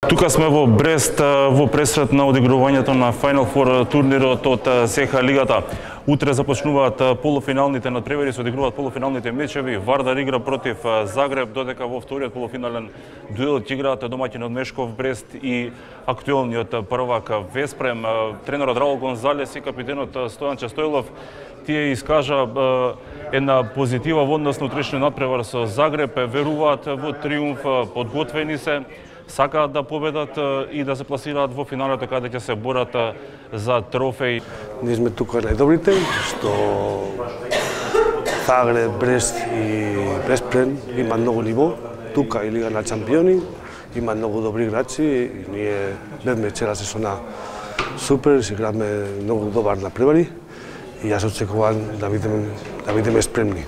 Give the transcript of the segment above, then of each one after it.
Тука сме во Брест во пресрет на одигрувањето на Final Four турнирот од СХ лигата. Утре започнуваат полуфиналните надпревари, се одигруваат полуфиналните мечеви. Вардар игра против Загреб, додека во вториот полуфинален дуел ќе играат домаќинот Мешков Брест и актуелниот првак Веспрем. Тренерот Раул Гонзалес и капитенот Стојан Стоилов тие искажа една позитива во однос на утрешниот надпревар со Загреб, веруваат во триумф, подготвени се, сакаат да победат и да се пласираат во финалето каде ќе се борат за трофеј. Ние сме тука најдобрите, што Загреб, Брест и Веспрем има многу ниво. Тука и Лига на Чампиони има многу добри играчи и ние бевме цела сезона супер, си играме многу добар надпревари и јас очекувам да бидеме спремни.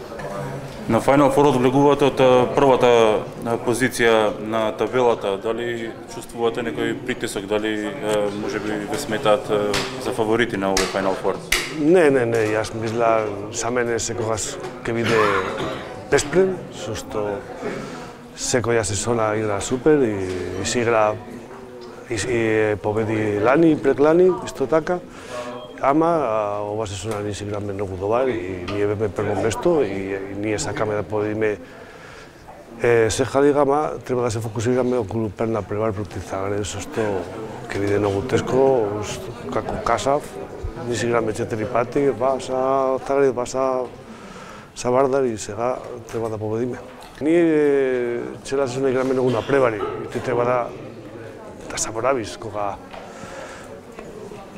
На Final Four влегувате од првата позиција на табелата. Дали чувствувате некој притисок, дали можеби ве сметаат за фаворити на овој Final Four? Не, јас мисла за мене секогаш ќе биде Веспрем, што секоја сезона игра супер и си игра и победи лани и предлани, исто така. Ама ова сезона ние си играме многу добар и ние беме прво место и ние сакаме да победиме СХ лига, ама треба да се фокусираме околу перна превар против Загреб, што ќе биде многу тешко, како кажав. Ние си играме 4 пати, ба са Загреб, ба са Вардар и сега треба да победиме. Ние цела сезона играме многу на превари и ти треба да заборавиш кога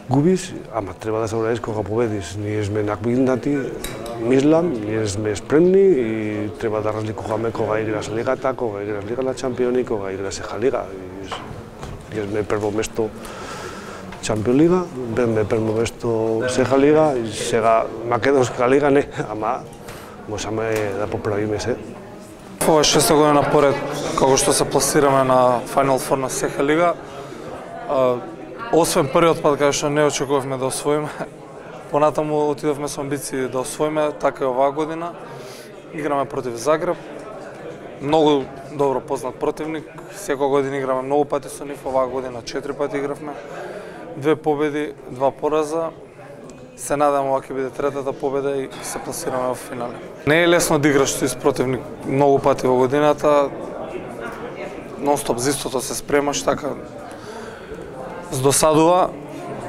губиш, ама треба да заборавиш кога победиш. Ние сме наквилнати, мислам, ние сме спремни и треба да разликуваме кога играш лигата, кога играш Лига на Чампиони, кога играш СХ лига. Ние сме прво место Чампион лига, беме прво место СХ лига и сега Македонска лига не, ама можеме да поправиме се. Ова е 6-та година поред како што се пласираме на Final Four на СХ лига. Освен првиот пат каде што не очекувавме да освоиме, понатаму отидовме со амбиции да освоиме, така и оваа година. Играме против Загреб, многу добро познат противник, секоја година играме многу пати со нив, оваа година 4 пати игравме, 2 победи, 2 пораза. Се надам ова ќе биде третата победа и се пласираме во финале. Не е лесно да играш со противник многу пати во годината, нон-стоп за истото се спремаш, така здосадува,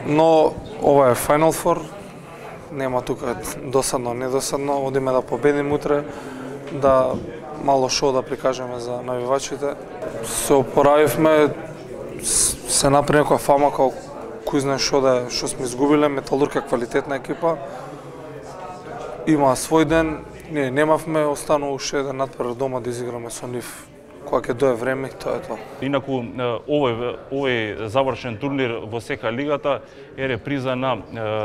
но ова е Final Four, нема тука досадно, недосадно, одиме да победиме утре, да мало шоу да прикажеме за навивачите. Се опоравивме, се направи некоја фама како кој знае што сме изгубиле, Металург е квалитетна екипа, има свој ден, ние немавме, останува уште еден надпревар дома да изиграме со нив. Кога ќе дое време, тоа е тоа. Инаку, овој завршен турнир во СХ лигата е реприза на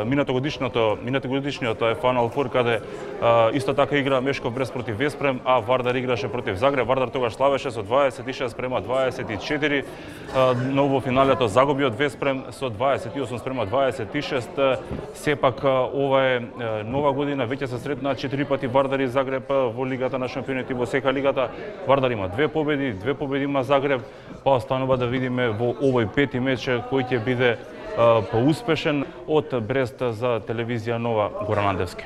минатогодишниот Final Four, каде исто така игра Мешков Брест против Веспрем, а Вардар играше против Загреб. Вардар тогаш славеше со 26-24, но во финалето загуби од Веспрем со 28-26. Сепак ова е нова година, веќе се сретнаат 4 пати Вардар и Загреб во Лигата на шампионите во СХ лигата. Вардар има 2 победи има Загреб, па останува да видиме во овој пети меч кој ќе биде поуспешен. Од Брест за телевизија Нова, Горан Андевски.